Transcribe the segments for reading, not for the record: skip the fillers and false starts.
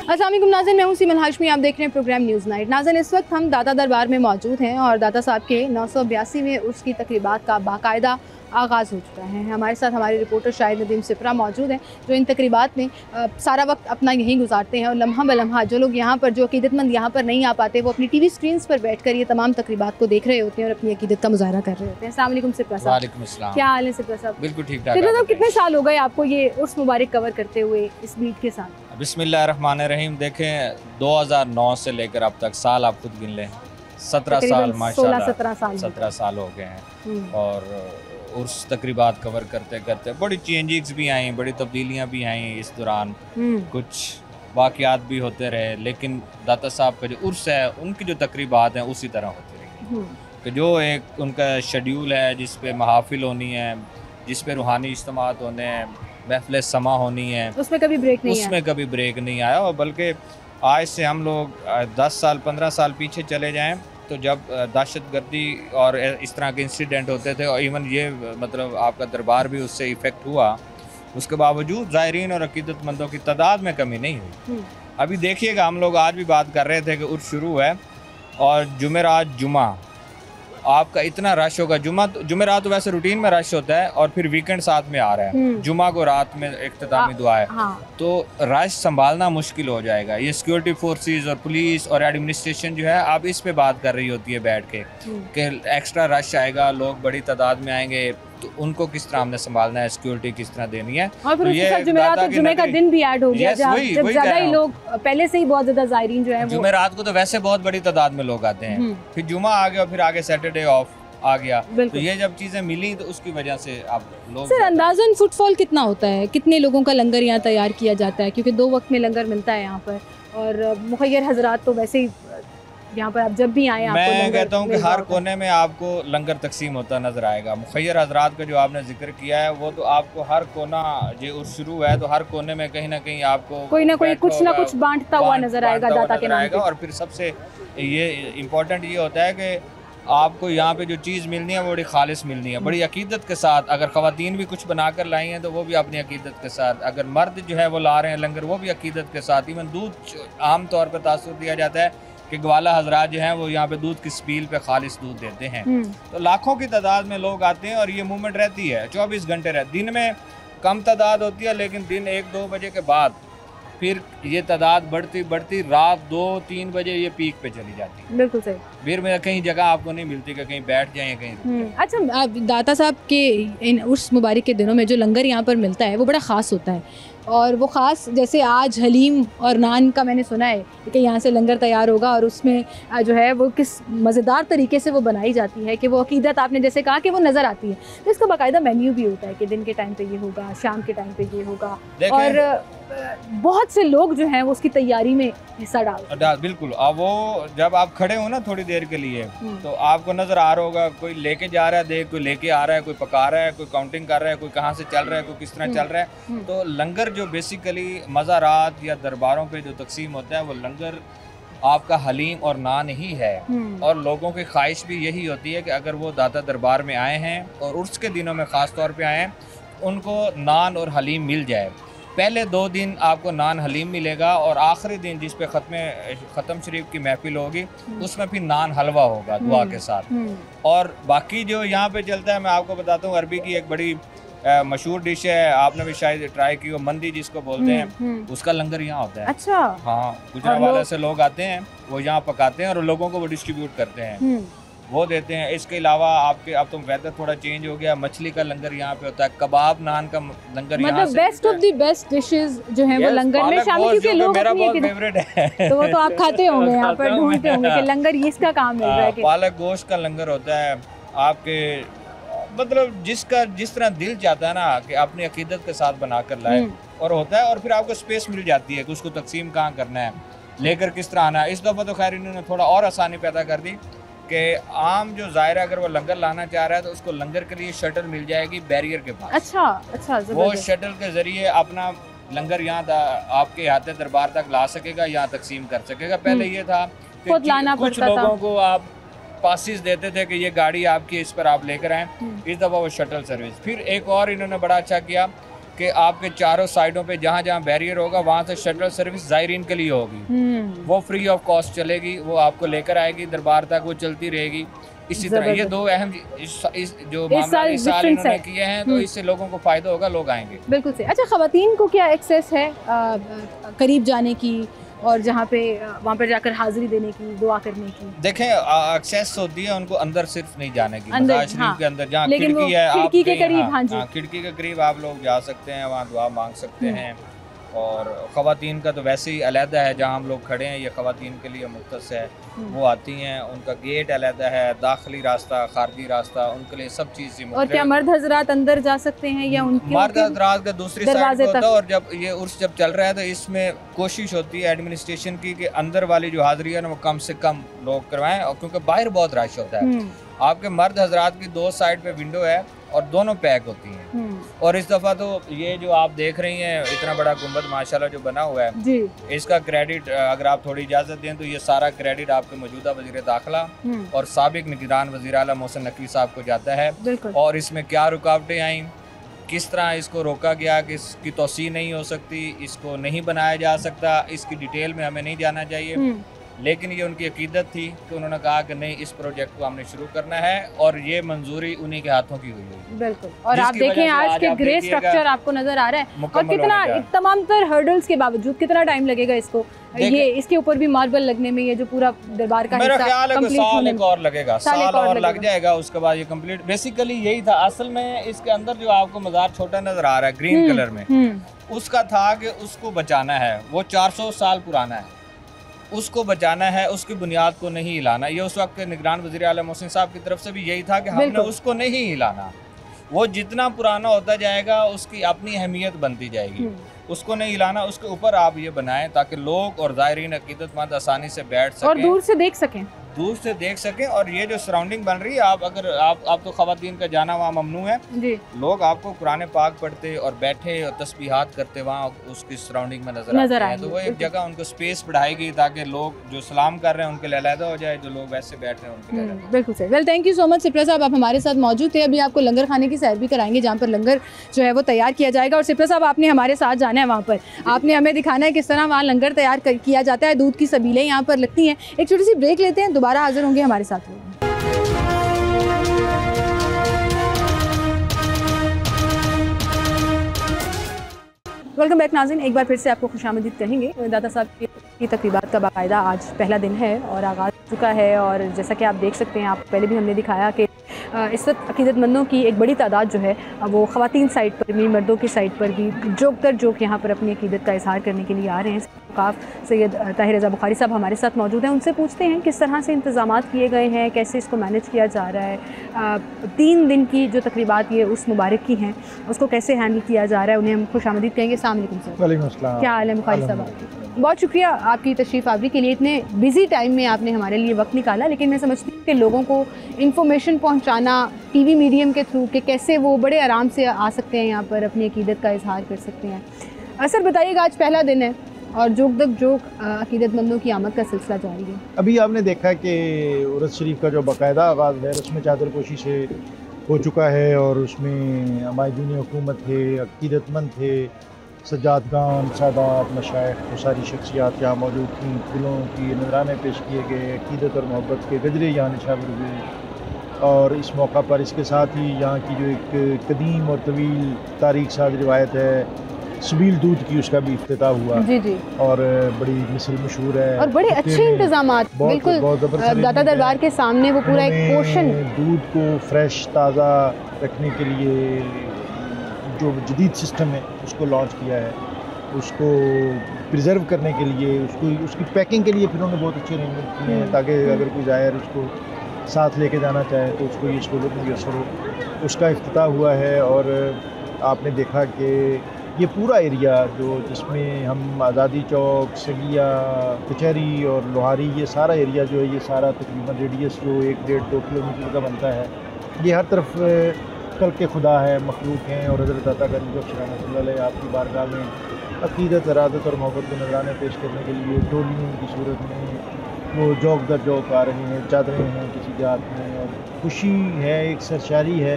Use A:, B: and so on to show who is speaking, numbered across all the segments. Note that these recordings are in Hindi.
A: अस्सलाम वालेकुम नाज़रीन, मैं हूं सीमन हाशमी। आप देख रहे हैं प्रोग्राम न्यूज़ नाइट। नाज़रीन, इस वक्त हम दाता दरबार में मौजूद हैं और दाता साहब के 982वें उर्स की तकरीबात का बाकायदा आगाज़ हो चुका है। हमारे साथ हमारे रिपोर्टर शाहिद नदीम सिपरा मौजूद हैं, जो इन तकरीबात में सारा वक्त अपना यहीं गुजारते हैं और लम्हा ब लम्हा जो लोग यहाँ पर, जो अकीदतमंद यहाँ पर नहीं आ पाते, वो अपनी टीवी स्क्रीन पर बैठ कर ये तमाम तकरीबात को देख रहे होते हैं और अपनी अकीदत का मुजाहरा कर रहे होते हैं। अस्सलाम वालेकुम सिपरा साहब।
B: वालेकुम अस्सलाम।
A: क्या हाल है सिपरा साहब?
B: बिल्कुल ठीक ठाक।
A: सिपरा साहब, कितने साल हो गए आपको ये उर्स मुबारक कवर करते हुए इस बीट के साथ?
B: बिस्मिल्लाहिर्रहमानिर्रहीम। देखें 2009 से लेकर अब तक साल आप खुद गिन लें, 17 साल माशाल्लाह 17 साल हो गए हैं। और उर्स तकरीबात कवर करते करते बड़ी चेंजेस भी आई, बड़ी तब्दीलियाँ भी आई इस दौरान, कुछ वाक़यात भी होते रहे, लेकिन दाता साहब का जो उर्स है उनकी जो तकरीबात हैं उसी तरह होती रही कि जो एक उनका शेड्यूल है जिस पे महाफिल होनी है, जिस पे रूहानी इज्तिमात होने हैं, महफिल समा होनी है, उसमें कभी ब्रेक नहीं आया। और बल्कि आज से हम लोग 10 साल 15 साल पीछे चले जाएं तो जब दहशतगर्दी और इस तरह के इंसिडेंट होते थे और इवन ये मतलब आपका दरबार भी उससे इफ़ेक्ट हुआ, उसके बावजूद ज़ायरीन और अकीदतमंदों की तादाद में कमी नहीं हुई। अभी देखिएगा, हम लोग आज भी बात कर रहे थे कि उर्स शुरू है और जुमेरात जुमा आपका इतना रश होगा। जुमेरात तो वैसे रूटीन में रश होता है और फिर वीकेंड साथ में आ रहा है, जुमा को रात में इख्तितामी दुआ है, तो रश संभालना मुश्किल हो जाएगा। ये सिक्योरिटी फोर्सेस और पुलिस और एडमिनिस्ट्रेशन जो है अब इस पे बात कर रही होती है बैठ के कि एक्स्ट्रा रश आएगा, लोग बड़ी तादाद में आएंगे, तो उनको किस तरह हमने संभालना है, सिक्योरिटी किस तरह देनी है।
A: और फिर उसके साथ जुमे का दिन भी ऐड हो गया, जब ज़्यादा ही लोग पहले से ही बहुत ज़्यादा ज़ायरीन जो है
B: जुमेरात को तो वैसे बहुत बड़ी तादाद में लोग आते हैं, फिर जुमा आ गया, फिर आगे सैटरडे ऑफ आ गया, तो ये जब चीज़ें मिली तो उसकी वजह से आप लोग।
A: सर, अंदाज़न फुटफॉल कितना होता है, कितने लोगों का लंगर यहाँ तैयार किया जाता है? क्योंकि 2 वक्त में लंगर मिलता है यहाँ पर और मुखय्यर हजरात तो वैसे ही यहाँ पर आप जब भी आए
B: मैं कहता हूँ कि हर कोने में आपको लंगर तकसीम होता नजर आएगा। मुखय्यर हजरात का जो आपने जिक्र किया है वो तो आपको हर कोना, जो शुरू है तो हर कोने में कहीं ना कहीं आपको
A: कोई ना कोई कुछ ना कुछ बांटता हुआ नजर आएगा दाता के नाम पे।
B: और फिर सबसे ये इम्पोर्टेंट ये होता है कि आपको यहाँ पे जो चीज़ मिलनी है वो बड़ी खालिस मिलनी है, बड़ी अकीदत के साथ। अगर ख़वातीन भी कुछ बना कर लाई हैं तो वो भी अपनी अकीदत के साथ, अगर मर्द जो है वो ला रहे हैं लंगर वो भी अकीदत के साथ। इवन दूध आम तौर पर तासुर दिया जाता है कि ग्वाला हजरात जो हैं वो यहाँ पे दूध की स्पील पे खालिस दूध देते हैं, तो लाखों की तादाद में लोग आते हैं और ये मूवमेंट रहती है 24 घंटे रहती। दिन में कम तादाद होती है, लेकिन दिन 1-2 बजे के बाद फिर ये तादाद बढ़ती बढ़ती रात 2-3 बजे ये पीक पे चली जाती है।
A: बिल्कुल सही।
B: फिर में कहीं जगह आपको नहीं मिलती कि कहीं बैठ जाएं कहीं।
A: अच्छा, दाता साहब के इन उर्स मुबारक के दिनों में जो लंगर यहाँ पर मिलता है वो बड़ा ख़ास होता है, और वो ख़ास जैसे आज हलीम और नान का मैंने सुना है कि यहाँ से लंगर तैयार होगा और उसमें जो है वो किस मज़ेदार तरीके से वो बनाई जाती है कि वो अकीदत आपने जैसे कहा कि वो नज़र आती है। तो इसका बाकायदा मेन्यू भी होता है कि दिन के टाइम पे ये होगा, शाम के टाइम पे ये होगा, और बहुत से लोग जो हैं वो उसकी तैयारी में हिस्सा डाल।
B: बिल्कुल। अब वो जब आप खड़े हो ना थोड़ी देर के लिए तो आपको नज़र आ रहा होगा, कोई लेके जा रहा है देख, कोई लेके आ रहा है, कोई पका रहा है, कोई काउंटिंग कर रहा है, कोई कहाँ से चल रहा है, कोई किस तरह चल रहा है। तो लंगर जो बेसिकली मज़ारात या दरबारों पे जो तकसीम होता है वो लंगर आपका हलीम और नान ही है। और लोगों की ख्वाहिश भी यही होती है कि अगर वो दाता दरबार में आए हैं और उर्स के दिनों में ख़ास तौर पे आए हैं, उनको नान और हलीम मिल जाए। पहले 2 दिन आपको नान हलीम मिलेगा और आखिरी दिन जिस पे ख़त्म शरीफ की महफिल होगी उसमें फिर नान हलवा होगा दुआ के साथ। और बाकी जो यहाँ पे चलता है, मैं आपको बताता हूँ, अरबी की एक बड़ी मशहूर डिश है, आपने भी शायद ट्राई की हो, मंदी जिसको बोलते हैं, उसका लंगर यहाँ होता है।
A: अच्छा।
B: हाँ, गुजरावाला से लोग आते हैं, वो यहाँ पकाते हैं और लोगों को वो डिस्ट्रीब्यूट करते हैं, वो देते हैं। इसके अलावा आपके अब तो वेदर थोड़ा चेंज हो गया, मछली का लंगर यहाँ पे होता है, कबाब नान का लंगर यहाँ से,
A: best of the best dishes जो हैं वो लंगर में शामिल, क्योंकि लोग
B: मेरा बहुत फेवरेट है।
A: तो वो तो आप खाते होंगे यहाँ पर, ढूंढते होंगे कि लंगर ये इसका काम मिल रहा है।
B: पालक गोश्त का लंगर होता है आपके, मतलब जिस तरह दिल चाहता है ना कि अपनी अकीदत के साथ बना कर लाए, और होता है। और फिर आपको स्पेस मिल जाती है कि उसको तकसीम कहाँ करना है, लेकर किस तरह आना है। इस दफ़ा तो खैर इन्होंने थोड़ा और आसानी पैदा कर दी कि आम जो ज़ायरा अगर वो लंगर लाना चाह रहा है तो उसको लंगर के लिए शटल मिल जाएगी बैरियर के पास।
A: अच्छा,
B: वो शटल के ज़रिए अपना लंगर यहाँ आपके हाथे दरबार तक ला सकेगा, यहाँ तकसीम कर सकेगा। पहले ये था कि कुछ लोगों को आप पासिस देते थे कि ये गाड़ी आपकी, इस पर आप लेकर आएँ। इस दफ़ा वो शटल सर्विस। फिर एक और इन्होंने बड़ा अच्छा किया कि आपके चारों साइडों पे जहाँ जहाँ बैरियर होगा वहाँ से शटल सर्विस ज़ायरीन के लिए होगी, वो फ्री ऑफ कॉस्ट चलेगी, वो आपको लेकर आएगी दरबार तक, वो चलती रहेगी। इसी तरह ये दो अहम इस जो मामला इस साल इन्होंने किए हैं, तो इससे लोगों को फ़ायदा होगा, लोग आएंगे।
A: बिल्कुल सही। अच्छा, ख़वातीन को क्या एक्सेस है करीब जाने की और जहाँ पे वहाँ पर जाकर हाजिरी देने की, दुआ करने की?
B: देखें, एक्सेस होती है उनको अंदर सिर्फ नहीं जाने की, मज़ार शरीफ के अंदर जहाँ खिड़की है,
A: खिड़की के करीब, हाँ जी,
B: खिड़की के करीब आप लोग जा सकते हैं, वहाँ दुआ मांग सकते हैं। और ख़वातीन का तो वैसे ही अलहदा है, जहाँ हम लोग खड़े हैं ये ख़वातीन के लिए मुख्तस है, वो आती हैं, उनका गेट अलहदा है, दाखिली रास्ता, खारजी रास्ता, उनके लिए सब चीज़।
A: और क्या मर्द हजरात अंदर जा सकते हैं या उनके
B: मर्द हजरात का दूसरी साइड पे होता है? और जब ये उर्स जब चल रहा है तो इसमें कोशिश होती है एडमिनिस्ट्रेशन की कि अंदर वाली जो हाजिरी है ना वो कम से कम लोग करवाएं, और क्योंकि बाहर बहुत रश होता है। आपके मर्द हजरात की दो साइड पे विंडो है और दोनों पैक होती हैं। और इस दफ़ा तो ये जो आप देख रही हैं इतना बड़ा गुंबद माशाल्लाह जो बना हुआ है जी, इसका क्रेडिट अगर आप थोड़ी इजाज़त दें तो ये सारा क्रेडिट आपके मौजूदा वज़ीर दाखिला और साबिक निगरान वज़ीर आला मोहसिन नकवी साहब को जाता है। और इसमें क्या रुकावटें आईं, किस तरह इसको रोका गया कि इसकी तोसी नहीं हो सकती, इसको नहीं बनाया जा सकता, इसकी डिटेल में हमें नहीं जाना चाहिए, लेकिन ये उनकी अकीदत थी कि उन्होंने कहा कि नहीं, इस प्रोजेक्ट को हमने शुरू करना है और ये मंजूरी उन्हीं के हाथों की हुई है। बिल्कुल। और आप देखें आज के ग्रे स्ट्रक्चर आपको नजर आ रहा है, और कितना तमाम तर हर्डल्स के बावजूद कितना टाइम लगेगा इसको, ये इसके ऊपर भी मार्बल लगने में, ये जो पूरा दरबार का मेरा ख्याल है साल एक और लगेगा, साल और लग जाएगा, उसके बाद ये कंप्लीट। बेसिकली यही था असल में, इसके अंदर जो आपको मज़ार छोटा नजर आ रहा है ग्रीन कलर में, उसका था कि उसको बचाना है, वो 400 साल पुराना है, उसको बचाना है, उसकी बुनियाद को नहीं हिलाना। ये उस वक्त निगरान वज़ीर आला मोहसिन साहब की तरफ से भी यही था कि हमने उसको नहीं हिलाना, वो जितना पुराना होता जाएगा उसकी अपनी अहमियत बनती जाएगी, उसको नहीं हिलाना, उसके ऊपर आप ये बनाएं ताकि लोग और ज़ायरीन अकीदतमंद आसानी से बैठ सकें और दूर से देख सकें। और ये जो सराउंडिंग बन रही है, आप अगर आप तो ख़वातीन का जाना वहाँ ममनू है जी, लोग आपको कुरान पाक पढ़ते और बैठे और तस्बीहात करते वहाँ उसकी सराउंडिंग में नजर आते हैं, तो वो एक जगह उनको स्पेस बढ़ाएगी ताकि लोग जो सलाम कर रहे हैं उनके लिए अलहदा हो जाए, जो लोग वैसे बैठ रहे हैं उनके लिए। बिल्कुल सही। Well, thank you so much Shipra साहब, आप हमारे साथ मौजूद थे। अभी आपको लंगर खाने की सैर भी कराएंगे जहाँ पर लंगर जो है वो तैयार किया जाएगा। और सिप्रा साहब, आपने हमारे साथ जाना है वहाँ पर, आपने हमें दिखाना है किस तरह वहाँ लंगर तैयार किया जाता है, दूध की सबीलें यहाँ पर लगती हैं। एक छोटी सी ब्रेक लेते हैं, दोबारा हाजिर होंगे हमारे साथ। वेलकम बैक नाज़रीन, एक बार फिर से आपको खुशामदीद कहेंगे। दाता साहब की तकरीबात का बाकायदा आज पहला दिन है और आगाज़ हो चुका है, और जैसा कि आप देख सकते हैं, आप पहले भी हमने दिखाया कि इस वक्त अकीदतमंदों की एक बड़ी तादाद जो है वो ख़वातीन साइड पर भी, मर्दों की साइड पर भी जोक यहाँ पर अपनी अकीदत का इजहार करने के लिए आ रहे हैं। सैयद ताहिर रज़ा बुखारी साहब हमारे साथ मौजूद हैं, उनसे पूछते हैं किस तरह से इंतज़ामात किए गए हैं, कैसे इसको मैनेज किया जा रहा है। 3 दिन की जो तकरीबात ये उस मुबारक की हैं उसको कैसे हैंडल किया जा रहा है, उन्हें हम खुशामदीद कहेंगे। अस्सलाम वालेकुम सर। वालेकुम अस्सलाम। क्या हाल है बुखारी साहब? बहुत शुक्रिया आपकी तशरीफ़ आवरी के लिए, इतने बिजी टाइम में आपने हमारे लिए वक्त निकाला। लेकिन मैं समझती हूँ कि लोगों को इन्फॉर्मेशन पहुँचाना टीवी मीडियम के थ्रू कि कैसे वो बड़े आराम से आ सकते हैं यहाँ पर अपनी अकीदत का इजहार कर सकते हैं। सर बताइएगा, आज पहला दिन है और जोक अकीदतमंदों की आमद का सिलसिला जारी है।
C: अभी आपने देखा कि उर्स शरीफ का जो बाकायदा आगाज़ है उसमें चादरपोशी से हो चुका है, और उसमें हमायूनी हुकूमत थे, अकीदतमंद थे, सज्जादगान, सादात, मशाइख, वो सारी शख्सियात यहाँ मौजूद थीं। दिलों की नजराने पेश किए गए, अकीदत और मोहब्बत के गजरे यहाँ निशावर हुए। और इस मौका पर इसके साथ ही यहाँ की जो एक कदीम और तवील तारीख साज रिवायत है सबील दूध की, उसका भी इफ्तिताह हुआ जी जी, और बड़ी मिसल मशहूर है और बड़े अच्छे इंतजामात, बिल्कुल दाता दरबार के सामने वो पूरा एक पोर्शन दूध को फ्रेश ताज़ा रखने के लिए जो जदीद सिस्टम है उसको लॉन्च किया है, उसको प्रिजर्व करने के लिए, उसकी पैकिंग के लिए फिर उन्होंने बहुत अच्छे अरेंजमेंट किए हैं ताकि अगर कोई ज़ाहिर उसको साथ लेके जाना चाहे तो उसको ये सहूलत मुयसर हो। उसका इफ्तिताह हुआ है, और आपने देखा कि ये पूरा एरिया जिसमें हम आज़ादी चौक, सगिया, कचहरी और लोहारी, ये सारा एरिया जो है, ये सारा तकरीबन रेडियस जो 1-1.5-2 किलोमीटर का बनता है, ये हर तरफ कल के खुदा है, मखलूक हैं, और हज़रत अता रहमतुल्लाह आपकी बारगाह में अकीदत, इरादत और मोहब्बत को नजराने पेश करने के लिए टोलियों की सूरत में वो जौक दर जौक आ रहे हैं, चादरें हैं किसी जात में, और खुशी है, एक सरशारी है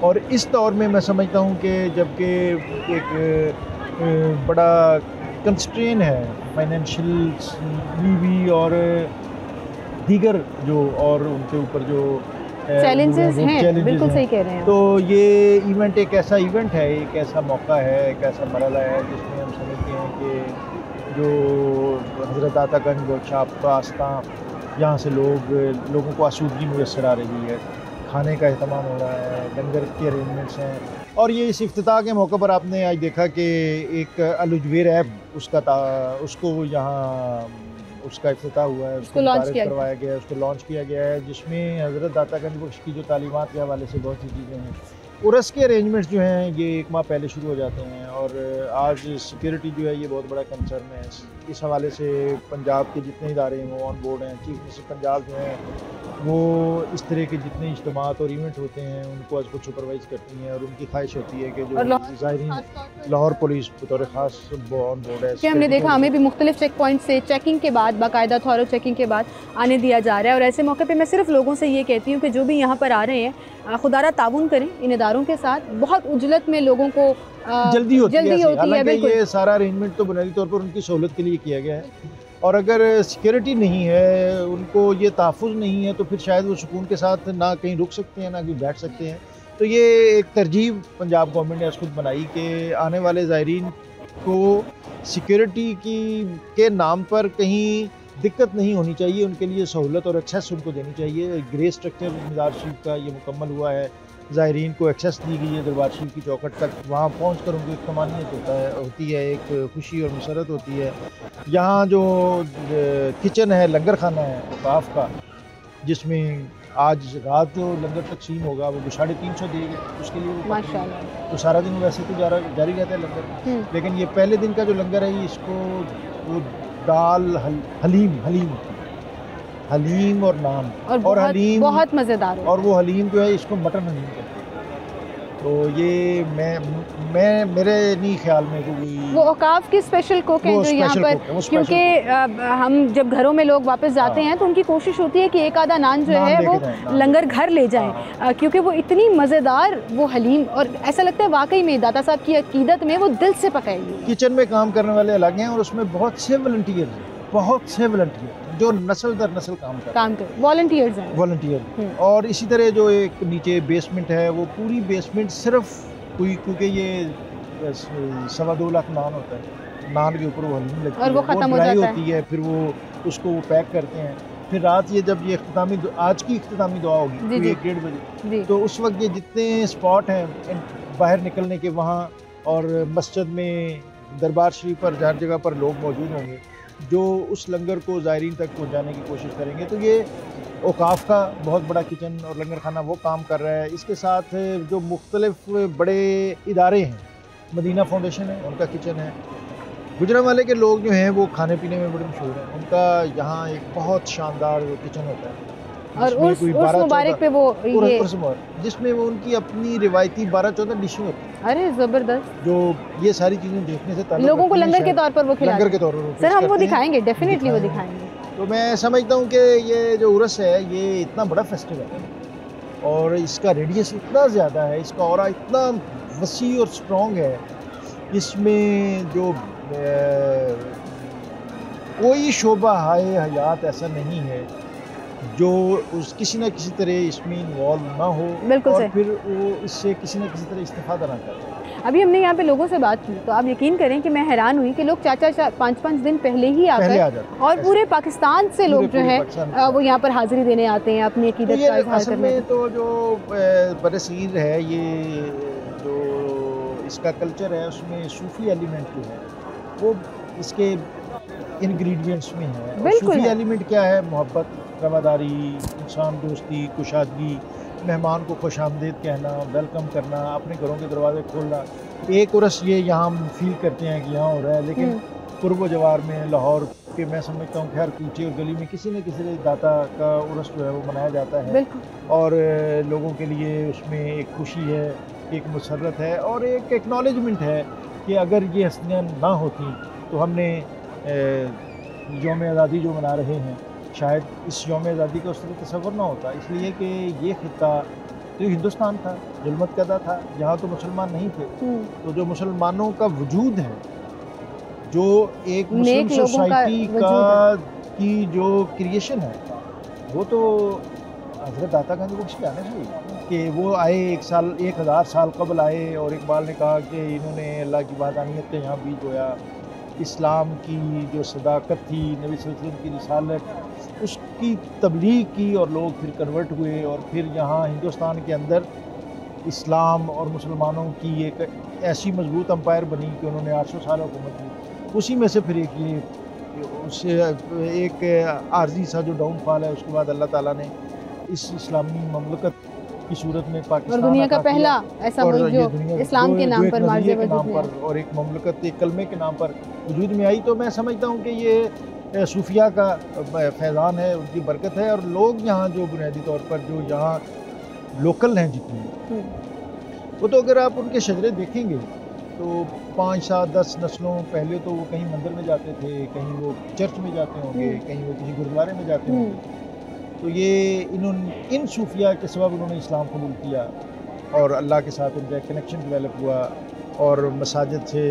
C: और इस दौर में मैं समझता हूँ कि जबकि एक बड़ा कंस्ट्रेन है फाइनेंशियल भी और दीगर जो और उनके ऊपर जो
D: चैलेंजेस हैं, बिल्कुल सही कह रहे हैं।
C: तो ये इवेंट एक ऐसा इवेंट है, एक ऐसा मौका है, एक ऐसा मरहला है जिसमें हम समझते हैं कि जो हज़रत आतागंज गोशाब आस्था यहाँ से लोगों को आसूदगी मुयसर आ रही है, खाने का अहतमाम हो रहा है, लंगर के अरेंजमेंट्स हैं। और ये इस इफ्तिताह के मौके पर आपने आज देखा कि एक अलुजवेर ऐप उसको यहाँ उसका इफ्तिताह हुआ है, उसको लॉन्च करवाया गया है, उसको लॉन्च किया गया है, जिसमें हज़रत आतागंज बख्श की जो तालीमात के हवाले से बहुत सी चीज़ें हैं। उर्स के अरेंजमेंट्स जो हैं ये 1 माह पहले शुरू हो जाते हैं और आज सिक्योरिटी जो है ये बहुत बड़ा कंसर्न है। इस हवाले से पंजाब के जितने इदारे हैं वो ऑन बोर्ड हैं। चीफ मिनिस्टर पंजाब जो हैं वो इस तरह के जितने इज्तिमात और इवेंट होते हैं उनको आज खुद सुपरवाइज़ करती हैं और उनकी ख्वाहिश होती है कि जो ज़ाहिरीन लाहौर पुलिस बतौर ख़ास ऑन बोर्ड है।
D: कि हमने देखा हमें भी मुख्तलिफ चेक पॉइंट से चेकिंग के बाद, बाकायदा थॉरो चेकिंग के बाद आने दिया जा रहा है। और ऐसे मौके पे मैं सिर्फ लोगों से ये कहती हूँ कि जो भी यहाँ पर आ रहे हैं खुदारा ताउन करें इन इदारों के साथ। बहुत उजलत में लोगों को
C: जल्दी होती है। हालांकि
D: बिल्कुल
C: ये सारा अरेंजमेंट तो बुनियादी तौर पर उनकी सहूलत के लिए किया गया है और अगर सिक्योरिटी नहीं है, उनको ये तहफ़्फ़ुज़ नहीं है तो फिर शायद वो सुकून के साथ ना कहीं रुक सकते हैं ना कहीं बैठ सकते हैं। तो ये एक तरजीह पंजाब गवर्नमेंट ने खुद बनाई कि आने वाले ज़ायरीन को सिक्योरिटी के नाम पर कहीं दिक्कत नहीं होनी चाहिए, उनके लिए सहूलत और एक्सेस उनको देनी चाहिए। ग्रे स्ट्रक्चर मज़ार शरीफ का ये मुकम्मल हुआ है, ज़ायरीन को एक्सेस दी गई है दरबार शरीफ की चौखट तक। वहाँ पहुँच कर उनको एक तमानियत होती है, एक खुशी और मसरत होती है। यहाँ जो किचन है, लंगर खाना है औकाफ का, जिसमें आज रात जो लंगर तकसीम होगा वो 350 देंगे, उसके लिए वो
D: माशाल्लाह
C: तो सारा दिन वैसे तो जारी रहता है लंगर, लेकिन ये पहले दिन का जो लंगर है इसको वो दाल हलीम और नान और हलीम
D: बहुत मज़ेदार
C: और वो हलीम जो है इसको मटन हलीम कहते हैं। तो ये मैं मेरे नहीं ख्याल में
D: वो औकाफ की स्पेशल कुक हैं जो यहाँ पर, क्योंकि हम जब घरों में लोग वापस जाते हैं तो उनकी कोशिश होती है कि एक आधा नान जो है वो लंगर घर ले जाएं, क्योंकि वो इतनी मज़ेदार वो हलीम, और ऐसा लगता है वाकई में दाता साहब की अकीदत में वो दिल से पकाएगी।
C: किचन में काम करने वाले अलग हैं और उसमें बहुत से वॉलंटियर जो नस्ल दर नस्ल काम कर
D: वॉलंटियर्स हैं।
C: और इसी तरह जो एक नीचे बेसमेंट है वो पूरी बेसमेंट सिर्फ क्योंकि ये 2.25 लाख नान होता है, नान के ऊपर वो हलीम लगती है
D: और वो खत्म हो जाता
C: होती है, फिर वो उसको पैक करते हैं। फिर रात ये जब ये आज की इख्तितामी दुआ होगी 1-1:30 बजे, तो उस वक्त ये जितने स्पॉट हैं बाहर निकलने के वहाँ और मस्जिद में दरबार शरीफ पर हर जगह पर लोग मौजूद होंगे जो उस लंगर को ज़ायरीन तक पहुंचाने की कोशिश करेंगे। तो ये औकाफ का बहुत बड़ा किचन और लंगर खाना वो काम कर रहा है। इसके साथ जो मुख्तलिफ बड़े इदारे हैं, मदीना फाउंडेशन है, उनका किचन है। गुजरांवाले के लोग जो हैं वो खाने पीने में बड़े मशहूर हैं, उनका यहाँ एक बहुत शानदार किचन होता है
D: और उस मुबारक पे वो
C: जिसमें वो उनकी अपनी रिवायती 12-14 डिशें होती हैं।
D: अरे ज़बरदस्त,
C: जो ये सारी चीज़ें देखने से
D: लोगों को लंगर के तौर पर वो खिलाते हैं।
C: लंगर के तौर पर
D: सर हम वो दिखाएंगे, डेफिनेटली वो दिखाएंगे।
C: तो मैं समझता हूँ कि ये जो उर्स है ये इतना बड़ा फेस्टिवल है और इसका रेडियस इतना ज़्यादा है, इसका ऑरा इतना वसी और स्ट्रॉन्ग है, इसमें जो कोई शोबा हाय हयात ऐसा नहीं है जो किसी न किसी तरह इसमें इन्वॉल्व ना हो और फिर वो इससे किसी न किसी तरह इस्तेफादा ना करे।
D: अभी हमने यहाँ पे लोगों से बात की तो आप यकीन करें कि मैं हैरान हुई कि लोग 4-5 दिन पहले ही आकर और पूरे पाकिस्तान से लोग जो है वो यहाँ पर हाजिरी देने आते हैं अपनी अकीदत का इज़हार करने।
C: तो जो बरसीर है, ये जो इसका कल्चर है उसमें सूफी एलिमेंट जो है वो इसके इंग्रेडिएंट्स में है। सूफी एलिमेंट क्या है? मोहब्बत, रवादारी, इंसान दोस्ती, कुशादगी, मेहमान को खुशामदीद कहना, वेलकम करना, अपने घरों के दरवाजे खोलना। एक उर्स ये यहाँ हम फील करते हैं कि यहाँ हो रहा है, लेकिन पूर्व जवार में लाहौर के मैं समझता हूँ खैर कूचे और गली में किसी न किसी दाता का उर्स जो है वो मनाया जाता है और लोगों के लिए उसमें एक खुशी है, एक मुसर्रत है और एक एक्नॉलेजमेंट है कि अगर ये हस्तियाँ ना होती तो हमने यौम आज़ादी जो मना रहे हैं शायद इस यौम आज़ादी का उस तरह तसव्वुर ना होता। इसलिए कि ये खित्ता तो हिंदुस्तान था, जुल्मत कदा था, यहाँ तो मुसलमान नहीं थे। तो जो मुसलमानों का वजूद है, जो एक मुस्लिम सोसाइटी की जो क्रिएशन है, वो तो हज़रत दाता गांधी बख्श के आने से हुई कि वो आए 1000 साल कबल आए और इकबाल ने कहा कि इन्होंने अल्लाह की वहदानियत के यहाँ बीज बोया, इस्लाम की जो सदाकत थी, नबी सल्लल्लाहु अलैहि वसल्लम की रिसालत, उसकी तबलीग की और लोग फिर कन्वर्ट हुए और फिर यहाँ हिंदुस्तान के अंदर इस्लाम और मुसलमानों की एक ऐसी मजबूत अम्पायर बनी कि उन्होंने 800 साल हुकूमत की। उसी में से फिर एक आर्जी सा जो डाउनफॉल है, उसके बाद अल्लाह ताला ने इस इस्लामी ममलकत की सूरत में पाकिस्तान
D: और दुनिया का पहला ऐसा मुल्क जो इस्लाम के नाम पर
C: और एक ममलकत एक कलमे के नाम पर वजूद में आई। तो मैं समझता हूँ कि ये सूफिया का फैज़ान है, उनकी बरकत है। और लोग यहाँ जो बुनियादी तौर पर जो यहाँ लोकल हैं जितने, वो तो अगर आप उनके शजरे देखेंगे तो 5, 7, 10 नस्लों पहले तो वो कहीं मंदिर में जाते थे, कहीं वो चर्च में जाते होंगे, कहीं वो किसी गुरुद्वारे में जाते होंगे। तो ये इन सूफिया के सबब उन्होंने इस्लाम कबूल किया और अल्लाह के साथ उनका एक कनेक्शन डेवलप हुआ और मसाजिद से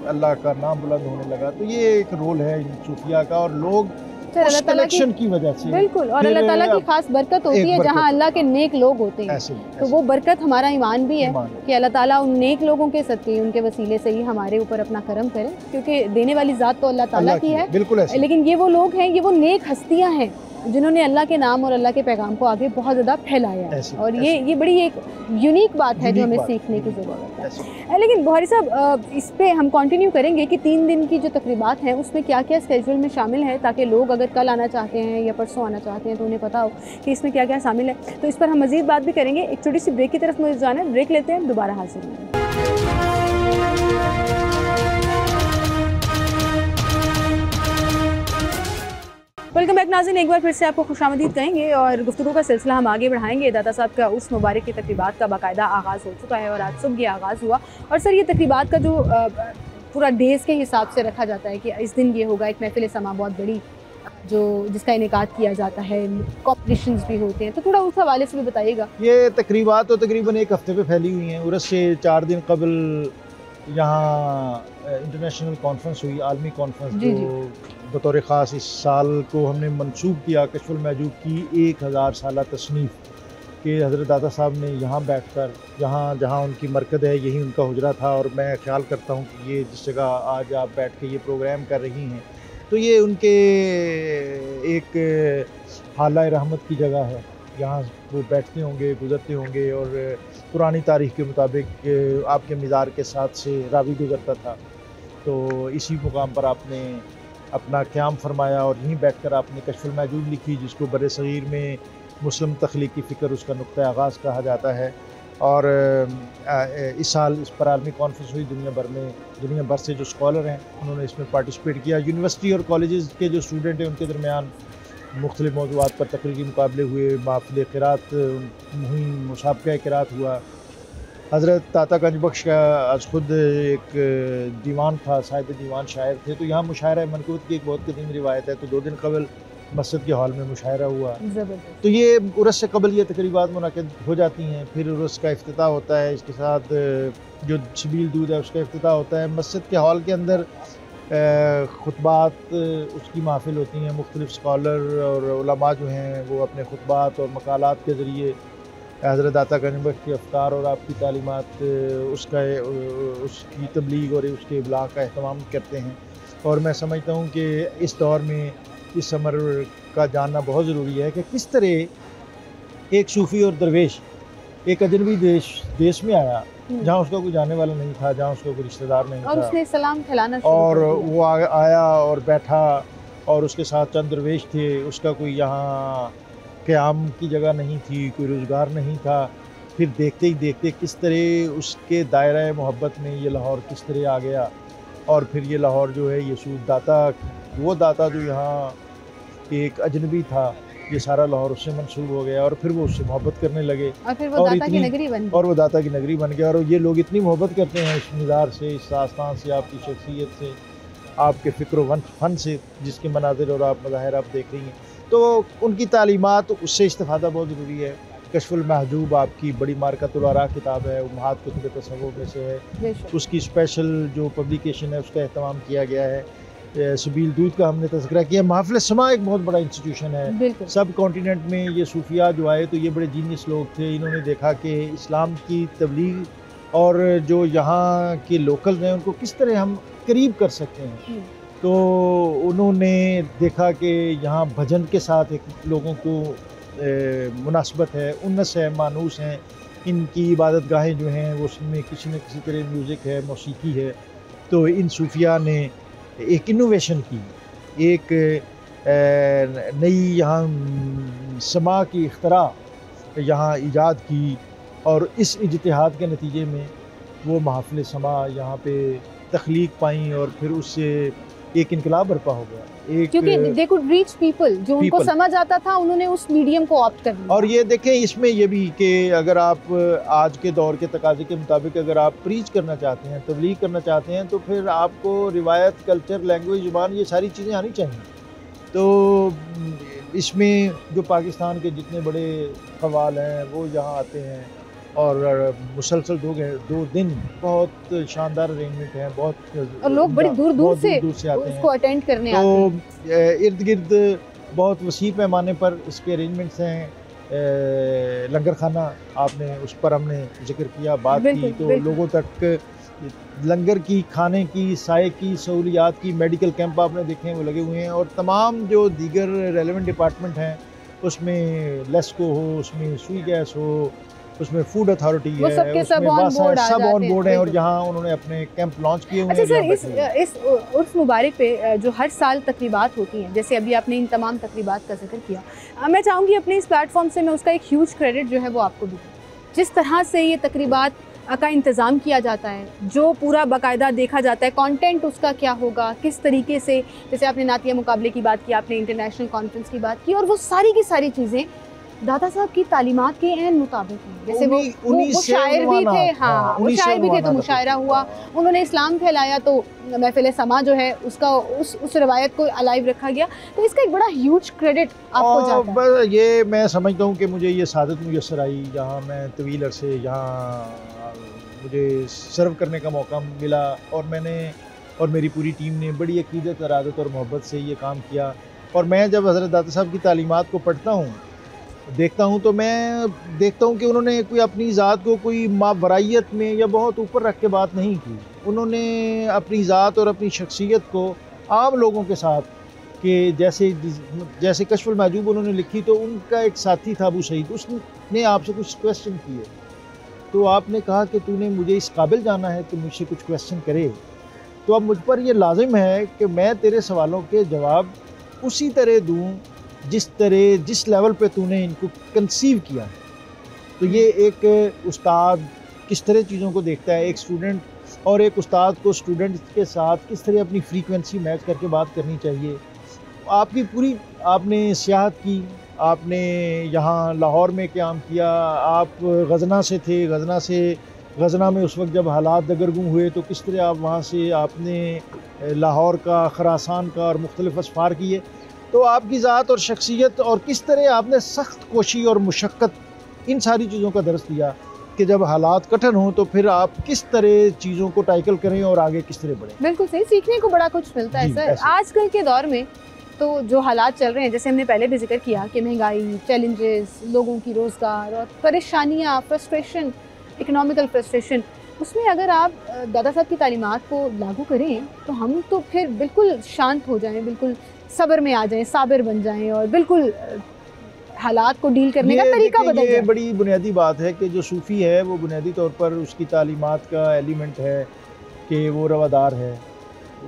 C: अल्लाह का नाम बुलंद होने लगा। तो ये एक रोल है इन सूफिया का और लोग उस कनेक्शन की वजह से
D: बिल्कुल, और अल्लाह ताला की खास बरकत होती है जहाँ अल्लाह के नेक लोग होते हैं। तो वो बरकत हमारा ईमान भी है कि अल्लाह ताला उन नेक लोगों के सदके, उनके वसीले से ही हमारे ऊपर अपना करम करे, क्योंकि देने वाली ज़ात तो अल्लाह ताला की है। लेकिन ये वो लोग हैं, ये वो नेक हस्तियाँ हैं जिन्होंने अल्लाह के नाम और अल्लाह के पैगाम को आगे बहुत ज़्यादा फैलाया है। और ये बड़ी एक यूनिक बात है जो हमें सीखने की ज़रूरत है। लेकिन बुहारी साहब, इस पे हम कंटिन्यू करेंगे कि 3 दिन की जो तकरीबात हैं उसमें क्या क्या स्केड्यूल में शामिल है, ताकि लोग अगर कल आना चाहते हैं या परसों आना चाहते हैं तो उन्हें पता हो कि इसमें क्या क्या शामिल है। तो इस पर हम मज़ीद बात भी करेंगे। एक छोटी सी ब्रेक की तरफ मुझे जाना है, ब्रेक लेते हैं, दोबारा हाजिर होंगे। वेलकम बैक नाज़रीन, एक बार फिर से आपको खुशामदीद कहेंगे और गुफ्तगू का सिलसिला हम आगे बढ़ाएंगे। दाता साहब का उर्स मुबारक की तकरीबात का बाकायदा आगाज़ हो चुका है और आज सुबह ये आगाज़ हुआ। और सर, ये तकरीबात का जो पूरा डेज़ के हिसाब से रखा जाता है कि इस दिन ये होगा, एक महफिल समा बहुत बड़ी जिसका इनेकाद किया जाता है, कॉम्पिटिशन्स भी होते हैं, तो थोड़ा उस हवाले से भी बताइएगा।
C: ये तकरीबात तो तकरीबन 1 हफ्ते पे फैली हुई हैं। उर्स से 4 दिन कबल यहाँ इंटरनेशनल कॉन्फ्रेंस हुई, आलमी कॉन्फ्रेंस, जो बतौर ख़ास इस साल को हमने मंसूब किया कश्फुल महजूब की 1000 साला तसनीफ़ के हज़रत दाता साहब ने यहाँ बैठकर, जहाँ उनकी मरकज़ है, यही उनका हुजरा था। और मैं ख्याल करता हूँ कि ये जिस जगह आज आप बैठ के ये प्रोग्राम कर रही हैं, तो ये उनके एक हालाए रहमत की जगह है। यहाँ वो बैठते होंगे, गुज़रते होंगे और पुरानी तारीख़ के मुताबिक आपके मीज़ार के साथ से रावी गुज़रता था। तो इसी मुकाम पर आपने अपना क़याम फरमाया और यहीं बैठकर आपने कश्फुल महजूब लिखी, जिसको बर सग़ीर में मुस्लिम तख्लीक़ी फ़िक्र उसका नुक्ता आगाज़ कहा जाता है। और इस साल इस पर आलमी कॉन्फ्रेंस हुई, दुनिया भर से जो स्कॉलर हैं उन्होंने इसमें पार्टिसिपेट किया। यूनिवर्सिटी और कॉलेज़ के जो स्टूडेंट हैं उनके दरमियान मुख्तलिफ़ मौज़ूआत पर तकरीरी मुकाबले हुए, महफ़िल क़िरात मुहिम, मुसाबक़ा क़िरात हुआ। हज़रत दाता गंज बख्श का आज ख़ुद एक दीवान था, साहिब दीवान शायर थे। तो यहाँ मुशायरा मनक़ूद की एक बहुत कदीम रिवायत है। तो 2 दिन कबल मस्जिद के हॉल में मुशायरा हुआ। तो ये उर्स से कबल ये तकरीबात मुनाकिद हो जाती हैं। फिर उर्स का इफ्तिताह होता है, इसके साथ जो शबील दूध है उसका इफ्तिताह होता है। मस्जिद के हॉल के अंदर खुतबात उसकी महफ़िल होती हैं। मुख्तलिफ़ स्कॉलर और उलमा जो हैं वो अपने खुतबात और मकालात के ज़रिए हज़रत दाता गंज बख्श के अफ़कार और आपकी तालीमात उसकी तबलीग और उसके इब्लाग का एहतमाम करते हैं। और मैं समझता हूँ कि इस दौर में इस अमर का जानना बहुत ज़रूरी है कि किस तरह एक सूफ़ी और दरवेश एक अजनबी देश में आया, जहाँ उसका कोई जाने वाला नहीं था, जहाँ उसका कोई रिश्तेदार नहीं
D: और
C: था,
D: उसने सलाम फैलाना
C: और वो आया और बैठा और उसके साथ चंद दरवेश थे। उसका कोई यहाँ क़याम की जगह नहीं थी, कोई रोज़गार नहीं था। फिर देखते ही देखते किस तरह उसके दायरा मोहब्बत में ये लाहौर किस तरह आ गया। और फिर ये लाहौर जो है यसूद दाता, वो दाता जो यहाँ एक अजनबी था, ये सारा लाहौर उससे मंसूब हो गया और फिर वो उससे मोहब्बत करने लगे
D: और फिर वो दाता की नगरी बन गई।
C: और वो दाता की नगरी बन गया। और ये लोग इतनी मोहब्बत करते हैं इस मीज़ार से, इस आस्थान से, आपकी शख्सियत से, आपके फ़िक्र व फ़न से, जिसके मनाज़िर और आप मज़ाहिर आप देख रही हैं। तो उनकी तालीमात, उससे इस्तिफ़ादा बहुत ज़रूरी है कश्फुल महजूब आपकी बड़ी मारकतुल आरा किताब है, उम्महात कुतुब तसव्वुफ में से है, उसकी स्पेशल जो पब्लिकेशन है उसका एहतमाम किया गया है। सबील दूध का हमने तज़किरा किया। महफ़िल समा एक बहुत बड़ा इंस्टीट्यूशन है सब कॉन्टिनेंट में। ये सूफिया जो आए तो ये बड़े जीनियस लोग थे, इन्होंने देखा कि इस्लाम की तबलीग और जो यहाँ के लोकल हैं उनको किस तरह हम करीब कर सकते हैं। तो उन्होंने देखा कि यहाँ भजन के साथ एक लोगों को मुनासबत है, उन्नस है, मानूस हैं, इनकी इबादत गाहें जो हैं वो उसमें किसी न किसी तरह म्यूज़िक है, मौसीकी है। तो इन सूफिया ने एक इनोवेशन की, एक नई यहाँ समा की इख्तरा यहाँ ईजाद की, और इस इज्तिहाद के नतीजे में वो महफ़िल समा यहाँ पे तख्लीक पाई और फिर उससे एक इनकलाब बर्पा हो गया। एक
D: क्योंकि दे कुड रीच पीपल, जो उनको समझ आता था उन्होंने उस मीडियम को ऑप्ट कर लिया।
C: और ये देखें इसमें ये भी कि अगर आप आज के दौर के तकाजे के मुताबिक अगर आप प्रीच करना चाहते हैं, तबलीग करना चाहते हैं, तो फिर आपको रिवायत, कल्चर, लैंग्वेज, ज़ुबान, ये सारी चीज़ें आनी चाहिए। तो इसमें जो पाकिस्तान के जितने बड़े क़वाल हैं वो यहाँ आते हैं और मुसलसल 2 दिन बहुत शानदार अरेंजमेंट है, बहुत
D: और लोग बड़ी दूर दूर से
C: आते हैं
D: उसको अटेंड करने आते हैं।
C: तो इर्द गिर्द बहुत वसी पैमाने पर इसके अरेंजमेंट्स हैं। लंगर खाना आपने उस पर हमने जिक्र किया, बात की, तो लोगों तक लंगर की, खाने की, साए की, सहूलियात की, मेडिकल कैंप आपने देखे हैं वो लगे हुए हैं। और तमाम जो दीगर रेलेवेंट डिपार्टमेंट हैं उसमें लेस्को हो, उसमें सुई गैस हो, उसमें फूड अथॉरिटी है,
D: सब ऑन बोर्ड
C: हैं और यहाँ उन्होंने अपने कैंप लॉन्च किए हुए हैं।
D: अच्छा सर, इस उर्स मुबारक पे जो हर साल तकरीबात होती हैं, जैसे अभी आपने इन तमाम तकरीबात का जिक्र किया, मैं चाहूँगी अपने इस प्लेटफॉर्म से मैं उसका एक ह्यूज क्रेडिट जो है वो आपको दूँ। जिस तरह से ये तकरीबात का इंतज़ाम किया जाता है, जो पूरा बाकायदा देखा जाता है, कंटेंट उसका क्या होगा, किस तरीके से, जैसे आपने नातिया मुकाबले की बात की, आपने इंटरनेशनल कॉन्फ्रेंस की बात की, और वो सारी की सारी चीज़ें दादा साहब की तालीमात के एन मुताबिक हैं। जैसे वो शायर भी थे, हाँ वो शायर भी थे, तो मुशायरा हुआ, उन्होंने इस्लाम फैलाया, तो महफिल समा जो है उसका उस रवायत को अलाइव रखा गया। तो इसका एक बड़ा ह्यूज क्रेडिट आपको जाता है।
C: ये मैं समझता हूँ कि मुझे ये सादत मुयस्सर आई, जहाँ मैं तवील अरसे यहाँ मुझे सर्व करने का मौका मिला, और मैंने और मेरी पूरी टीम ने बड़ी अकीदत, इरादत और मोहब्बत से ये काम किया। और मैं जब हज़रत दाता साहब की तालीमात को पढ़ता हूँ, देखता हूँ, तो मैं देखता हूँ कि उन्होंने कोई अपनी ज़ात को कोई मावराइयत में या बहुत ऊपर रख के बात नहीं की। उन्होंने अपनी ज़ात और अपनी शख्सियत को आम लोगों के साथ, कि जैसे कश्फुल महजूब उन्होंने लिखी, तो उनका एक साथी था अबू सईद, उसने आपसे कुछ क्वेश्चन किए, तो आपने कहा कि तूने मुझे इस काबिल जाना है कि मुझसे कुछ क्वेश्चन करे, तो अब मुझ पर यह लाजिम है कि मैं तेरे सवालों के जवाब उसी तरह दूँ जिस लेवल पे तूने इनको कंसीव किया है। तो ये एक उस्ताद किस तरह चीज़ों को देखता है, एक स्टूडेंट, और एक उस्ताद को स्टूडेंट के साथ किस तरह अपनी फ्रीक्वेंसी मैच करके बात करनी चाहिए। आपकी पूरी, आपने सियाहत की, आपने यहाँ लाहौर में क़याम किया, आप गजना से थे, गजना में उस वक्त जब हालात दगरगूं हुए, तो किस तरह आप वहाँ से आपने लाहौर का, खरासान का और मुख्तलिफ़ असफ़ार किए। तो आपकी ज़ात और शख्सियत, और किस तरह आपने सख्त कोशी और मुशक्क़त, इन सारी चीज़ों का दर्स दिया कि जब हालात कठिन हों तो फिर आप किस तरह चीज़ों को टैकल करें और आगे किस तरह बढ़ें।
D: बिल्कुल सही, सीखने को बड़ा कुछ मिलता है सर। आजकल के दौर में तो जो हालात चल रहे हैं, जैसे हमने पहले भी जिक्र किया कि महंगाई, चैलेंजेस, लोगों की रोज़गार और परेशानियाँ, फ्रस्ट्रेशन, इकनॉमिकल फ्रस्ट्रेशन, उसमें अगर आप दादा साहब की तालीमात को लागू करें तो हम तो फिर बिल्कुल शांत हो जाएं, बिल्कुल सब्र में आ जाएं, साबिर बन जाएं, और बिल्कुल हालात को डील करने का तरीका बदल जाए।
C: ये बड़ी बुनियादी बात है कि जो सूफ़ी है वो बुनियादी तौर पर उसकी तालीमात का एलिमेंट है कि वो रवादार है,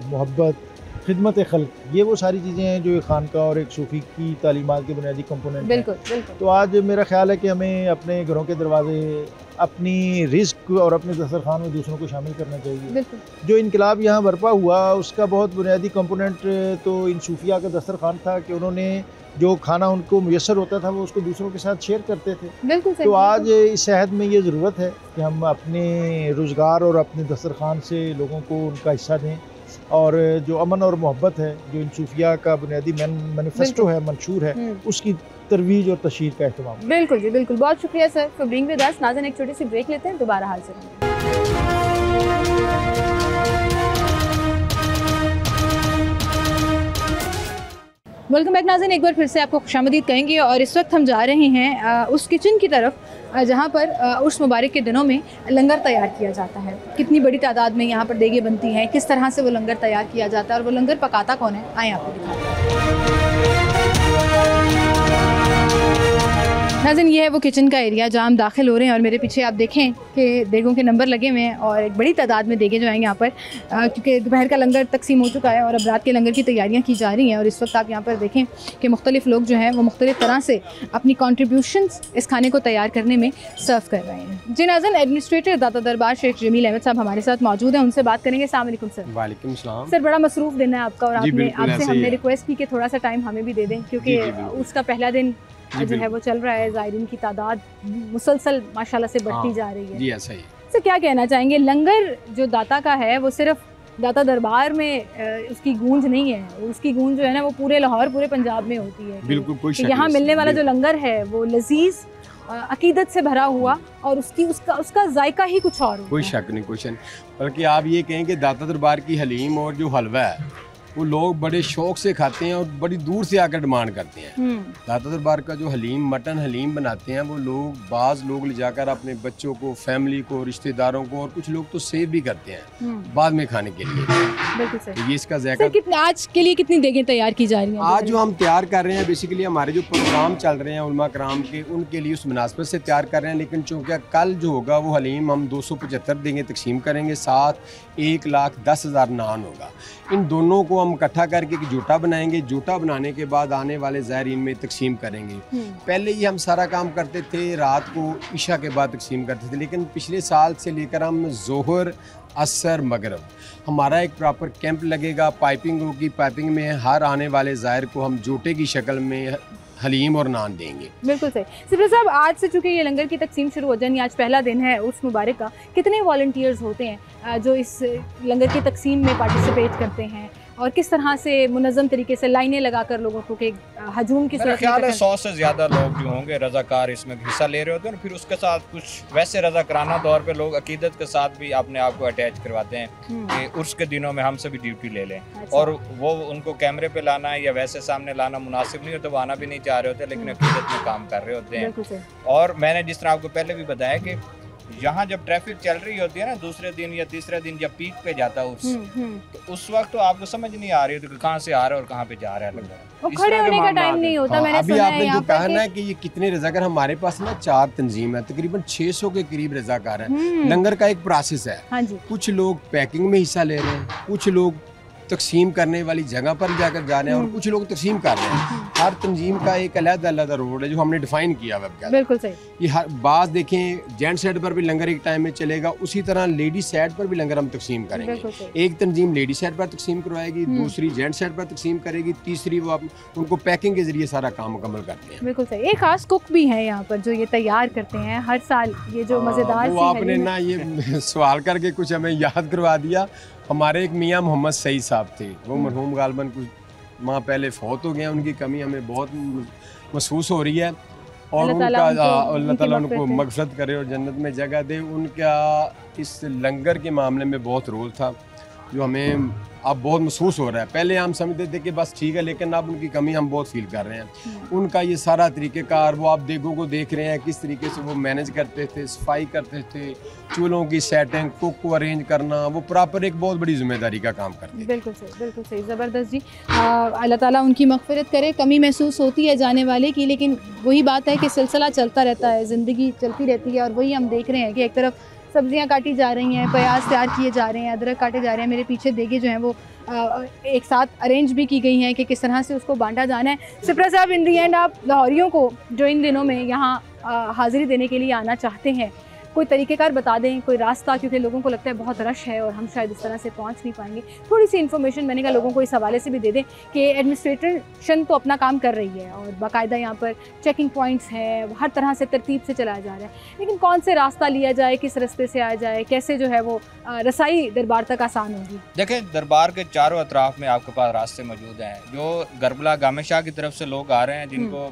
C: मोहब्बत, खिदमत खल्क, ये वो सारी चीज़ें हैं जो एक खानका और एक सूफ़ी की तालीमात के बुनियादी कंपोनेंट हैं।
D: बिल्कुल।
C: तो आज मेरा ख्याल है कि हमें अपने घरों के दरवाजे, अपनी रिस्क और अपने दस्तरखान में दूसरों को शामिल करना चाहिए। जो इनकलाब यहाँ बर्पा हुआ उसका बहुत बुनियादी कंपोनेंट तो इन सूफिया का दस्तरखान था कि उन्होंने जो खाना उनको मुयस्सर होता था वो उसको दूसरों के साथ शेयर करते थे। तो आज इस शहद में ये ज़रूरत है कि हम अपने रोज़गार और अपने दस्तरखान से लोगों को उनका हिस्सा दें, और जो अमन और मोहब्बत है, जो इन सूफिया का बुनियादी मैनिफेस्टो है, मंशूर है, उसकी तरवीज और तशहीर का एहतमाम।
D: बिल्कुल जी, बिल्कुल। बहुत शुक्रिया sir for being with us. नाज़रीन, एक छोटी सी ब्रेक लेते हैं, दोबारा हाजिर हैं। वेलकम बैक नाज़रीन, एक बार फिर से आपको खुशामदीद कहेंगे और इस वक्त हम जा रहे हैं उस किचन की तरफ जहाँ पर उर्स मुबारक के दिनों में लंगर तैयार किया जाता है। कितनी बड़ी तादाद में यहाँ पर देगें बनती हैं, किस तरह से वो लंगर तैयार किया जाता है और वो लंगर पकाता कौन है, आए आपको दिखाते हैं। नाज़रीन, ये है वो किचन का एरिया जहाँ हम दाखिल हो रहे हैं और मेरे पीछे आप देखें कि देगों के नंबर लगे हुए हैं और एक बड़ी तादाद में देगें जो हैं यहाँ पर, क्योंकि दोपहर का लंगर तकसीम हो चुका है और अब रात के लंगर की तैयारियाँ की जा रही हैं। और इस वक्त आप यहाँ पर देखें कि मुख्तलिफ़ लोग जो हैं वो मुख्तलिफ़ तरह से अपनी कॉन्ट्रीब्यूशंस इस खाने को तैयार करने में सर्व कर रहे हैं। जी नाज़रीन, एडमिनिस्ट्रेटर दाता दरबार शेख जमील अहमद साहब हमारे साथ मौजूद हैं, उनसे बात करेंगे। अस्सलाम वालेकुम सर।
E: वालेकुम सलाम।
D: सर, बड़ा मसरूफ़ दिन है आपका और आपसे हमने रिक्वेस्ट की कि थोड़ा सा टाइम हमें भी दे दें, क्योंकि उसका पहला दिन जो है वो चल रहा है। ज़ायरीन की तादाद मुसलसल माशाल्लाह से बढ़ती जा रही है।
E: जी ऐसा ही।
D: सर, क्या कहना चाहेंगे, लंगर जो दाता का है वो सिर्फ दाता दरबार में उसकी गूंज नहीं है, उसकी गूंज जो है ना वो पूरे लाहौर, पूरे पंजाब में होती है।
E: बिल्कुल, कोई शक नहीं।
D: यहाँ मिलने वाला जो लंगर है वो लजीज अकीदत से भरा हुआ और उसका जायका ही कुछ और होता है।
E: कोई शक नहीं, कोई शक नहीं। बल्कि आप ये कहें कि दाता दरबार की हलीम और जो हलवा है वो लोग बड़े शौक से खाते हैं और बड़ी दूर से आकर डिमांड करते हैं। दाता दरबार का जो हलीम, मटन हलीम बनाते हैं, वो बाज़ लोग ले जाकर अपने बच्चों को, फैमिली को, रिश्तेदारों को, और कुछ लोग तो सेव भी करते हैं बाद में खाने के लिए।
D: बिल्कुल सही।
E: तो ये इसका जायका।
D: आज के लिए कितनी देगें तैयार की जा रही हैं?
E: आज जो हम तैयार कर रहे हैं, बेसिकली हमारे जो प्रोग्राम चल रहे हैं उलमा कराम के, उनके लिए उस मुनासबत से तैयार कर रहे हैं। लेकिन चूँकि कल जो होगा वो हलीम हम 275 देंगे, तकसीम करेंगे, साथ 1,10,000 नान होगा। इन दोनों को हम इकट्ठा करके एक जोटा बनाएंगे। जोटा बनाने के बाद आने वाले ज़ायरीन में तकसीम करेंगे। पहले ही हम सारा काम करते थे, रात को इशा के बाद तकसीम करते थे, लेकिन पिछले साल से लेकर हम ज़ोहर, असर, मगरब हमारा एक प्रॉपर कैंप लगेगा, पाइपिंग होगी। पाइपिंग में हर आने वाले ज़ायर को हम जोटे की शक्ल में हलीम और नान देंगे।
D: बिल्कुल सही। सिफर साहब, आज से चूँकि ये लंगर की तकसीम शुरू हो जानी, आज पहला दिन है उस मुबारक का, कितने वॉलंटियर्स होते हैं जो इस लंगर की तकसीम में पार्टिसिपेट करते हैं और किस तरह से मुनज़्ज़म तरीके से लाइनें लगाकर लोगों को के हजूम की सूरत में?
B: 100 से ज़्यादा लोग जो होंगे रज़ाकार इसमें हिस्सा ले रहे होते हैं। फिर उसके साथ कुछ वैसे रज़ाकाराना तौर पे लोग अकीदत के साथ भी अपने आप को अटैच करवाते हैं कि उर्स के दिनों में हमसे भी ड्यूटी ले लें। अच्छा। और वो उनको कैमरे पे लाना है या वैसे सामने लाना मुनासिब नहीं होता, वो आना भी नहीं चाह रहे होते, लेकिन अकीदत में काम कर रहे होते हैं। और मैंने जिस तरह आपको पहले भी बताया कि यहाँ जब ट्रैफिक चल रही होती है ना, दूसरे दिन या तीसरे दिन जब पीक पे जाता है तो उस वक्त तो आपको समझ नहीं आ रही होती कि कहाँ से आ रहा है और कहाँ पे जा रहा है लंगर।
D: खड़े होने का टाइम नहीं होता। मैंने
E: अभी आपने जो कहा ना कि ये कितने रज़ाकार, हमारे पास ना 4 तंजीम है, तकरीबन 600 के करीब रज़ाकार है। लंगर का एक प्रोसेस है। हाँ जी। कुछ लोग पैकिंग में हिस्सा ले रहे हैं, कुछ लोग तकसीम करने वाली जगह पर जाकर जा रहे हैं और कुछ लोग तकसीम कर रहे हैं। हर तंजीम का एक अलग-अलग रोड है जो हमने डिफाइन किया है।
D: बिल्कुल सही।
E: ये हर बात देखें, जेंट साइड पर भी लंगर एक टाइम में चलेगा, उसी तरह लेडी साइड पर भी लंगर हम तकसीम करेंगे। एक तंजीम लेडी साइड पर तकसीम करवाएगी, दूसरी जेंट साइड पर तकसीम करेगी, तीसरी वो उनको पैकिंग के जरिए सारा काम मुकम्मल करते हैं।
D: बिल्कुल सही। एक खास कुक भी है यहाँ पर जो ये तैयार करते हैं हर साल, ये जो मज़ेदार
E: वो आपने ना ये सवाल करके कुछ हमें याद करवा दिया। हमारे एक मियाँ मोहम्मद सईद साहब थे, वो मरहूम गालबन कुछ माह पहले फौत हो गए। उनकी कमी हमें बहुत महसूस हो रही है और उनका अल्लाह ताला उनको मग़फ़िरत करे और जन्नत में जगह दे। उनका इस लंगर के मामले में बहुत रोल था जो हमें अब बहुत महसूस हो रहा है। पहले हम समझते थे कि बस ठीक है, लेकिन अब उनकी कमी हम बहुत फील कर रहे हैं। उनका ये सारा तरीक़ेकार, वो आप देगों को देख रहे हैं किस तरीके से वो मैनेज करते थे, सफाई करते थे, चूल्हों की सेटिंग, कुक को अरेंज करना, वो प्रॉपर एक बहुत बड़ी जिम्मेदारी का काम करते हैं।
D: बिल्कुल सही, बिल्कुल सही, ज़बरदस्त जी। अल्लाह ताला उनकी मग़फ़िरत करे। कमी महसूस होती है जाने वाले की, लेकिन वही बात है कि सिलसिला चलता रहता है, ज़िंदगी चलती रहती है। और वही हम देख रहे हैं कि एक तरफ सब्जियां काटी जा रही हैं, प्याज तैयार किए जा रहे हैं, अदरक काटे जा रहे हैं। मेरे पीछे देगे जो हैं वो एक साथ अरेंज भी की गई हैं कि किस तरह से उसको बांटा जाना है। सिपरा साहब, इन दी एंड आप लाहौरियों को जो इन दिनों में यहाँ हाज़िरी देने के लिए आना चाहते हैं, कोई तरीक़ेकार बता दें, कोई रास्ता, क्योंकि लोगों को लगता है बहुत रश है और हम शायद इस तरह से पहुँच नहीं पाएंगे। थोड़ी सी इन्फॉर्मेशन मैंने कहा लोगों को इस हवाले से भी दे दें कि एडमिनिस्ट्रेशन तो अपना काम कर रही है और बाकायदा यहाँ पर चेकिंग पॉइंट्स हैं, हर तरह से तरतीब से चलाया जा रहा है, लेकिन कौन से रास्ता लिया जाए, किस रास्ते से आया जाए, कैसे जो है वो रसाई दरबार तक आसान होगी?
B: देखें, दरबार के चारों अतराफ में आपके पास रास्ते मौजूद हैं। जो करबला गामे शाह की तरफ से लोग आ रहे हैं, जिनको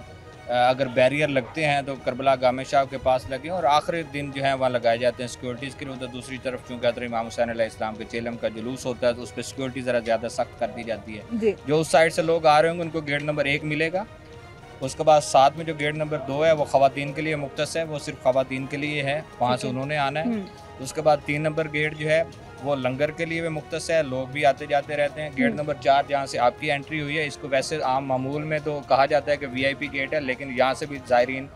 B: अगर बैरियर लगते हैं तो करबला गामे शाह के पास लगे और आखिरी दिन जो है वहाँ लगाए जाते हैं सिक्योरिटीज़ के लिए। उधर दूसरी तरफ चूँकि हज़रत इमाम हुसैन अलैहिस्सलाम के चेलम का जुलूस होता है तो उस पर सिक्योरिटी ज़रा ज़्यादा सख्त कर दी जाती है। जो उस साइड से लोग आ रहे होंगे उनको गेट नंबर 1 मिलेगा। उसके बाद साथ में जो गेट नंबर 2 है वो ख़वातीन के लिए मुख्तस है, वो सिर्फ ख़वातीन के लिए है, वहाँ से उन्होंने आना है। उसके बाद 3 नंबर गेट जो है वो लंगर के लिए भी मुख्तस है, लोग भी आते जाते रहते हैं। गेट नंबर 4 जहाँ से आपकी एंट्री हुई है, इसको वैसे आम मामूल में तो कहा जाता है कि VIP गेट है, लेकिन यहाँ से भी ज़ायरीन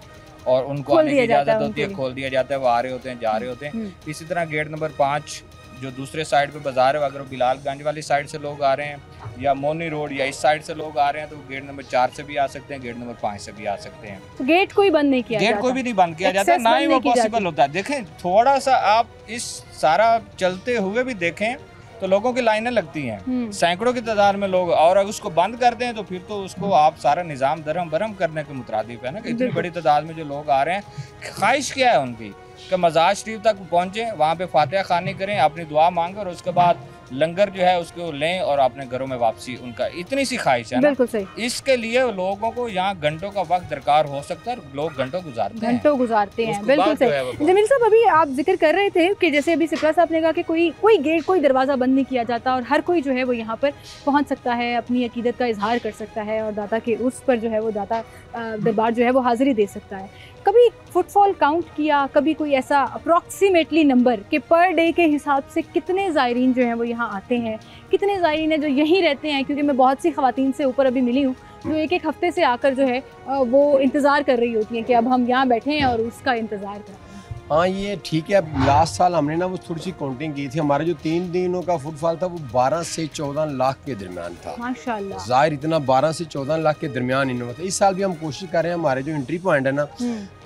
B: और उनको आने की इजाज़त होती है, खोल दिया जाता है, वो आ रहे होते हैं, जा रहे होते हैं। इसी तरह गेट नंबर 5 जो दूसरे साइड पे बाजार है, अगर बिलालगंज वाली साइड से लोग आ रहे हैं या मोनी रोड या इस साइड से लोग आ रहे हैं तो गेट नंबर 4 से भी आ सकते हैं, गेट नंबर 5 से भी आ सकते हैं।
D: तो गेट कोई बंद नहीं किया जाता?
B: गेट कोई भी नहीं बंद किया जाता, ना ही वो पॉसिबल होता है। देखें, थोड़ा सा आप इस सारा चलते हुए भी देखें तो लोगों की लाइनें लगती हैं, सैकड़ों की तादाद में लोग, और अगर उसको बंद कर दें तो फिर तो उसको आप सारा निज़ाम दरम बरम करने के मुताबिक है ना कि इतनी बड़ी तादाद में जो लोग आ रहे हैं। ख्वाहिश क्या है उनकी कि मज़ार शरीफ तक पहुँचें, वहाँ पे फातिहा खानी करें, अपनी दुआ मांगें और उसके बाद लंगर जो है उसको लें और अपने घरों में वापसी, उनका इतनी सी ख्वाहिश है ना।
D: बिल्कुल सही।
B: इसके लिए लोगों को यहाँ घंटों का वक्त दरकार हो सकता है, लोग घंटों गुजारते हैं।
D: बिल्कुल सही। जमील साहब, अभी आप जिक्र कर रहे थे कि जैसे अभी सिप्रा साहब ने कहा कि कोई गेट, कोई दरवाज़ा बंद नहीं किया जाता और हर कोई जो है वो यहाँ पर पहुँच सकता है, अपनी अकीदत का इजहार कर सकता है और दाता के उर्स पर जो है वो दाता दरबार जो है वो हाज़िरी दे सकता है। कभी फुटफॉल काउंट किया, कभी कोई ऐसा अप्रॉक्सीमेटली नंबर कि पर डे के हिसाब से कितने ज़ायरीन जो हैं वो यहाँ आते हैं, कितने ज़ायरीन हैं जो यहीं रहते हैं? क्योंकि मैं बहुत सी ख़वातीन से ऊपर अभी मिली हूँ जो एक हफ्ते से आकर जो है वो इंतज़ार कर रही होती हैं कि अब हम यहाँ बैठे हैं और उसका इंतज़ार कर रहे हैं।
E: हाँ, ये ठीक है। लास्ट साल हमने ना वो थोड़ी सी काउंटिंग की थी, हमारा जो 3 दिनों का फुटफॉल था वो 12 से 14 लाख के दरमियान था।
D: माशाल्लाह,
E: ज़ाहिर इतना 12 से 14 लाख के दरमियान इन्होंने था। इस साल भी हम कोशिश कर रहे हैं, हमारे जो एंट्री पॉइंट है ना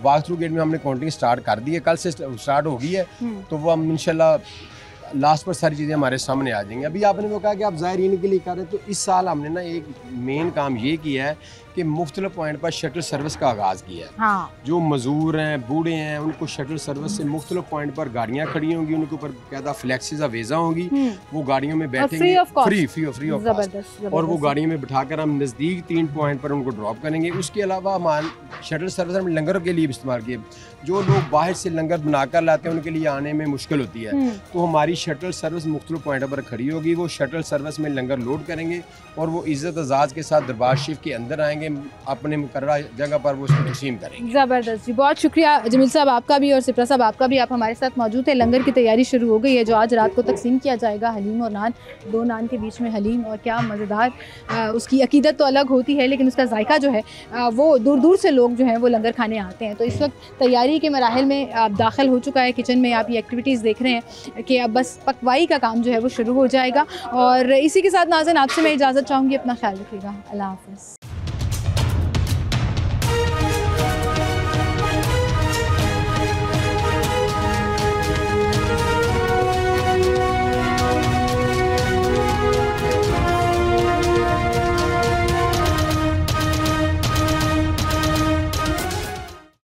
E: वॉक थ्रू गेट में हमने काउंटिंग स्टार्ट कर दी है, कल से स्टार्ट हो गई है, तो वो हम इंशाल्लाह लास्ट पर सारी चीज़ें हमारे सामने आ जाएंगी। अभी आपने वो कहा कि आप ज़ायरीन के लिए कर रहे हैं, तो इस साल हमने ना एक मेन काम ये किया है कि मुख्तलिफ पॉइंट पर शटल सर्विस का आगाज़ किया है।
D: हाँ।
E: जो मजदूर हैं, बूढ़े हैं, उनको शटल सर्विस से मुख्तलिफ पॉइंट पर गाड़ियाँ खड़ी होंगी, उनके ऊपर कहता फ्लैक्सीज अवेजा होंगी, वो गाड़ियों में बैठेंगे फ्री ऑफ कॉस्ट, और वो गाड़ियों में बिठाकर हम नज़दीक 3 पॉइंट पर उनको ड्रॉप करेंगे। उसके अलावा हम शटल सर्विस हम लंगर के लिए भी इस्तेमाल किए। जो लोग बाहर से लंगर बनाकर लाते हैं उनके लिए आने में मुश्किल होती है, तो हमारी शटल सर्विस मुख्तलिफ पॉइंट पर खड़ी होगी, वो शटल सर्विस में लंगर लोड करेंगे और वो इज़्ज़त अज़ाज़ के साथ दरबार शरीफ के अंदर आएंगे, अपने मुकर्ररा जगह पर वो उसको तक़सीम करेंगे।
D: ज़बरदस्त जी, बहुत शुक्रिया जमील साहब आपका भी और सिप्रा साहब आपका भी, आप हमारे साथ मौजूद है। लंगर की तैयारी शुरू हो गई है जो आज रात को तकसीम किया जाएगा, हलीम और नान, 2 नान के बीच में हलीम, और क्या मज़ेदार। उसकी अकीदत तो अलग होती है लेकिन उसका जायका जो है वो दूर दूर से लोग जो हैं वो लंगर खाने आते हैं। तो इस वक्त तैयारी के मराहिल में आप दाखिल हो चुका है, किचन में आप ये एक्टिविटीज़ देख रहे हैं कि अब बस पकवाई का काम जो है वो शुरू हो जाएगा। और इसी के साथ नाज़रीन आपसे मैं इजाज़त चाहूँगी, अपना ख्याल रखिएगा, अल्लाह हाफ़िज़।